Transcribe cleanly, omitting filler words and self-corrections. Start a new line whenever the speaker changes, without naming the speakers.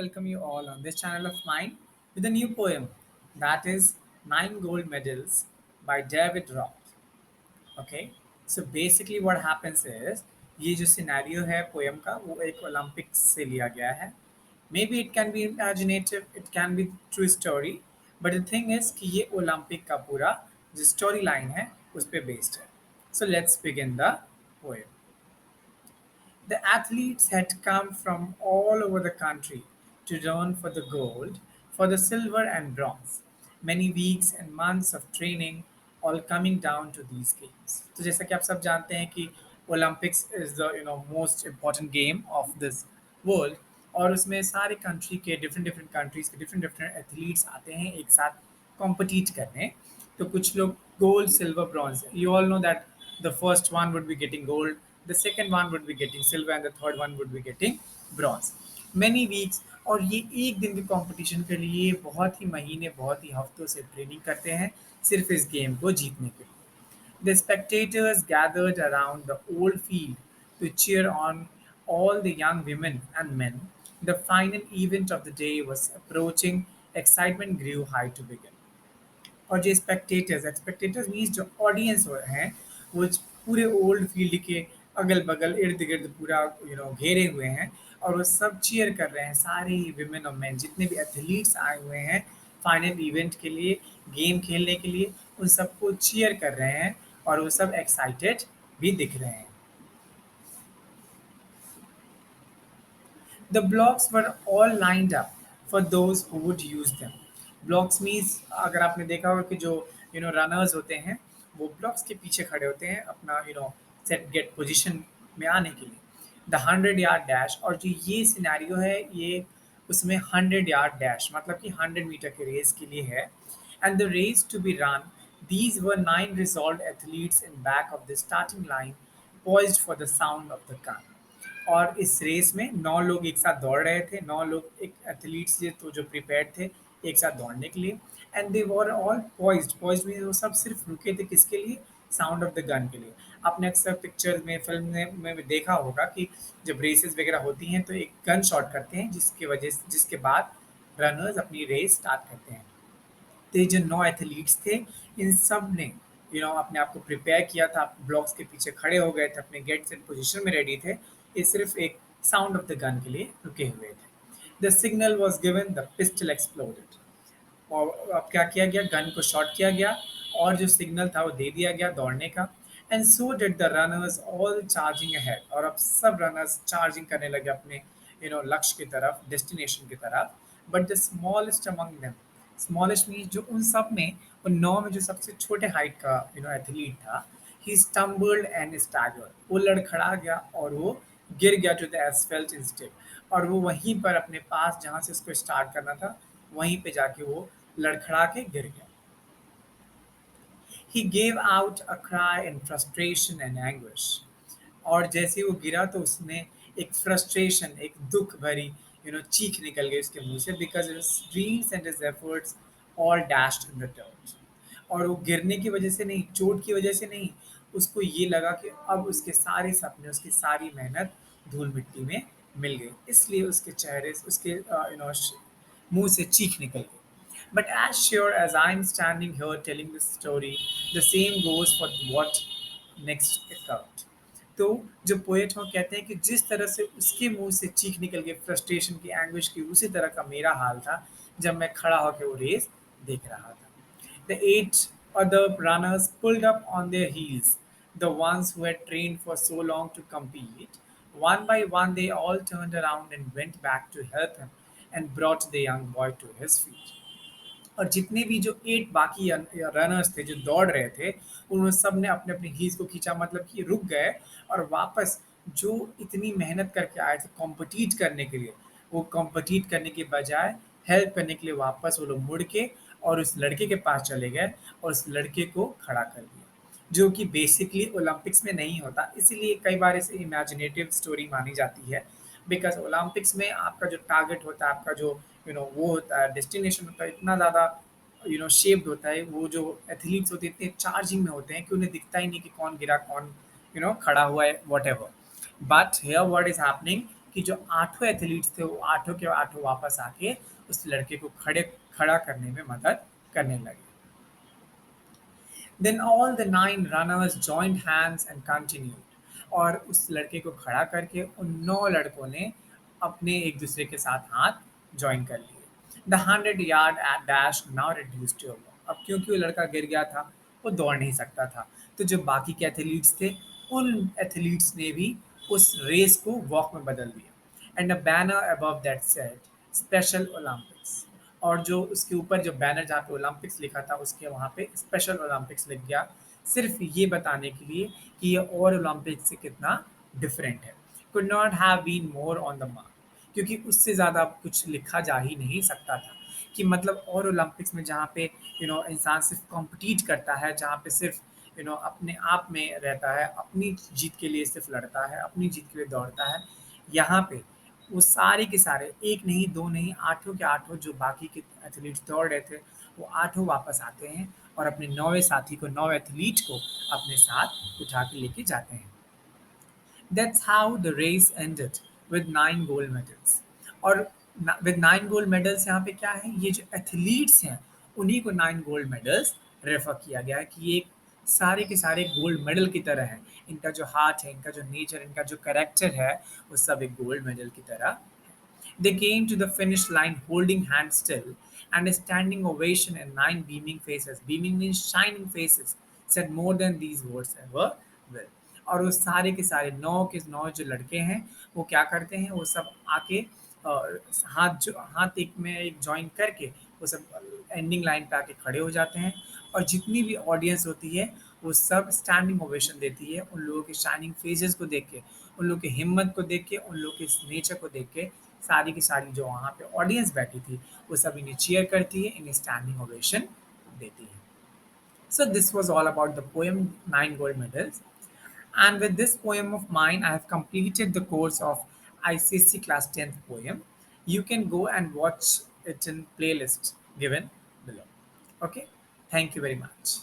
welcome you all on this channel of mine with a new poem that is Nine Gold Medals by David Roth. Okay, so basically what happens is ये जो scenario है poem का वो एक Olympics से लिया गया है. May be it can be imaginative, it can be true story, but the thing is कि ये ओलंपिक का पूरा जो स्टोरी लाइन है उस पर बेस्ड है. So let's begin the poem. The athletes had come from all over the country to run for the gold, for the silver and bronze. Many weeks and months of training all coming down to these games. तो जैसा कि आप सब जानते हैं कि Olympics is the most important game of this world. और उसमें सारे कंट्री के डिफरेंट डिफरेंट कंट्रीज के डिफरेंट डिफरेंट एथलीट्स आते हैं एक साथ कॉम्पिटिट करने. तो कुछ लोग gold silver bronze, you all know that the first one would be getting gold, the second one would be getting silver, and the third one would be getting bronze. Many weeks, और ये एक दिन के competition के लिए बहुत ही महीने बहुत ही हफ्तों से ट्रेनिंग करते हैं सिर्फ इस गेम को जीतने के लिए. The spectators gathered around the old field to cheer on all the young women and men. The final event of the day was approaching. Excitement grew high to begin. और जो स्पेक्टेटर्स स्पेक्टेटर्स मीन्स जो audience हैं वो पूरे old field के अगल बगल इर्द गिर्द पूरा घेरे हुए हैं. और वो सब चीयर कर रहे हैं, सारे ही विमेन और मैन जितने भी एथलीट्स आए हुए हैं फाइनल इवेंट के लिए, गेम खेलने के लिए, उन सबको चीयर कर रहे हैं और वो सब एक्साइटेड भी दिख रहे हैं. The blocks were all lined up for those who would use them. Blocks means अगर आपने देखा होगा कि जो रनर्स होते हैं वो ब्लॉक्स के पीछे खड़े होते हैं अपना सेट गेट पोजीशन में आने के लिए. द 100 यार्ड डैश, और जो ये सिनेरियो है ये उसमें 100 यार्ड डैश मतलब कि 100 मीटर के रेस के लिए है. And the race to be run, these were 9 resolved athletes in back of the starting line, poised for the sound of the gun. और इस रेस में 9 लोग एक साथ दौड़ रहे थे, 9 लोग एक एथलीट्स तो जो प्रिपेयर्ड थे एक साथ दौड़ने के लिए. And they were all poised. Poised mean वो सब सिर्फ रुके थे किसके लिए? साउंड ऑफ द गन के लिए. आपने अक्सर पिक्चर में फिल्म में भी देखा होगा कि जब रेसेस वगैरह होती हैं तो एक गन शॉट करते हैं जिसके बाद रनर्स अपनी रेस स्टार्ट करते हैं. तो ये जो 9 एथलीट्स थे इन सब ने अपने आप को प्रिपेयर किया था, ब्लॉक्स के पीछे खड़े हो गए थे, अपने गेट सेट पोजीशन में रेडी थे. ये सिर्फ एक साउंड ऑफ द गन के लिए रुके हुए थे. The signal was given, the pistol exploded. और अब क्या किया गया? गन को शॉट किया गया और जो सिग्नल था वो दे दिया गया दौड़ने का. And so did the runners all charging ahead. और अब सब रनर्स चार्जिंग करने लगे अपने लक्ष्य की तरफ, डेस्टिनेशन की तरफ. But the smallest among them, smallest mean जो उन सब में, उन 9 में जो सबसे छोटे हाइट का एथलीट था, ही स्टम्बल्ड एंड स्टैगर्ड. वो लड़खड़ा गया और वो गिर गया टू द एस्फेल्ट इंस्टेड. और वो वहीं पर अपने पास जहाँ से उसको स्टार्ट करना था वहीं पे जाके वो लड़खड़ा के गिर गया. He gave out a cry in frustration and anguish. और जैसे ही वो गिरा तो उसने एक फ्रस्ट्रेशन, एक दुख भरी चीख निकल गई उसके मुंह से, because his dreams and his efforts all dashed in the dirt. और वो गिरने की वजह से नहीं, चोट की वजह से नहीं, उसको ये लगा कि अब उसके सारे सपने, उसकी सारी मेहनत धूल मिट्टी में मिल गई. इसलिए उसके चेहरे से, उसके मुंह से चीख निकल गई. But as sure as I'm standing here telling this story, the same goes for what next occurred. तो जो पोएट हो कहते हैं कि जिस तरह से उसके मुंह से चीख निकल के फ्रस्ट्रेशन की, एंग्विश की, उसी तरह का मेरा हाल था जब मैं खड़ा होकर वो रेस देख रहा था. The 8 other runners pulled up on their heels, the ones who had trained for so long to compete. One by one, they all turned around and went back to help him and brought the young boy to his feet. और जितने भी जो 8 बाकी runners थे जो दौड़ रहे थे, उन्होंने सब ने अपने अपने हील्स को खींचा, मतलब कि रुक गए और वापस जो इतनी मेहनत करके आए थे कॉम्पिटिट करने के लिए, वो कॉम्पिटिट करने के बजाय हेल्प करने के लिए वापस वो लोग मुड़ के और उस लड़के के पास चले गए और उस लड़के को खड़ा कर दिया, जो कि बेसिकली ओलंपिक्स में नहीं होता. इसीलिए कई बार इसे इमेजिनेटिव स्टोरी मानी जाती है, बिकॉज ओलंपिक्स में आपका जो टारगेट होता है, आपका जो वो होता है, डेस्टिनेशन होता है, इतना ज़्यादा शेप्ड होता है. वो जो एथलीट्स होते हैं इतने चार्जिंग में होते हैं कि उन्हें दिखता ही नहीं कि कौन गिरा, कौन खड़ा हुआ है, what ever. But here what is happening, कि जो आठों एथलीट्स थे वो आठों के आठों वापस आके उस लड़के को खड़ा करने में मदद करने लगे. Then all the nine runners joined hands and continued. और उस लड़के को खड़ा करके उन 9 लड़कों ने अपने एक दूसरे के साथ हाथ जॉइन कर लिए. The 100 yard dash now reduce to. अब क्योंकि वो लड़का गिर गया था, वो दौड़ नहीं सकता था, तो जो बाकी के एथलीट्स थे उन एथलीट्स ने भी उस रेस को वॉक में बदल दिया. And a banner above that said special Olympics. और जो उसके ऊपर जो बैनर जहाँ पे ओलंपिक्स लिखा था उसके वहाँ पे स्पेशल ओलंपिक्स लिख गया, सिर्फ ये बताने के लिए कि ये और ओलंपिक्स से कितना डिफरेंट है. Could not have been more on the mark. क्योंकि उससे ज़्यादा कुछ लिखा जा ही नहीं सकता था कि मतलब और ओलंपिक्स में जहाँ पे इंसान सिर्फ कॉम्पिटिट करता है, जहाँ पे सिर्फ अपने आप में रहता है, अपनी जीत के लिए सिर्फ लड़ता है, अपनी जीत के लिए दौड़ता है. यहाँ पे वो सारे के सारे, एक नहीं दो नहीं, आठों के आठों जो बाकी के एथलीट्स दौड़ रहे थे वो आठों वापस आते हैं और अपने नौवें साथी को, नौ एथलीट को अपने साथ उठा के लेके जाते हैं. That's how the race ended with 9 gold medals. और with 9 gold medals यहाँ पे क्या है, ये जो एथलीट्स हैं उन्हीं को 9 गोल्ड मेडल्स रेफर किया गया है कि ये सारे के सारे गोल्ड मेडल की तरह है. इनका जो हार्ट है, इनका जो नेचर, इनका जो करेक्टर है, वो सब एक गोल्ड मेडल की तरह. They came to the finish line holding hands still, and a standing ovation and 9 beaming faces. Beaming means shining faces. Said more than these words ever will. और वो सारे के सारे नौ के नौ जो लड़के हैं वो क्या करते हैं, वो सब आके हाथ एक में एक ज्वाइन करके वो सब एंडिंग लाइन पे आके खड़े हो जाते हैं. और जितनी भी ऑडियंस होती है वो सब स्टैंडिंग ओवेशन देती है उन लोगों के शाइनिंग फेसेस को देख के, उन लोगों की हिम्मत को देख के, उन लोगों के नेचर को देख के. सारी की सारी जो वहाँ पे ऑडियंस बैठी थी वो सब इन्हें चीयर करती है, इन्हें स्टैंडिंग ओवेशन देती है. So this was all about the poem Nine Gold Medals. And with this poem of mine, I have completed the course of ICSE Class 10th poem. You can go and watch it in playlist given below. Okay, thank you very much.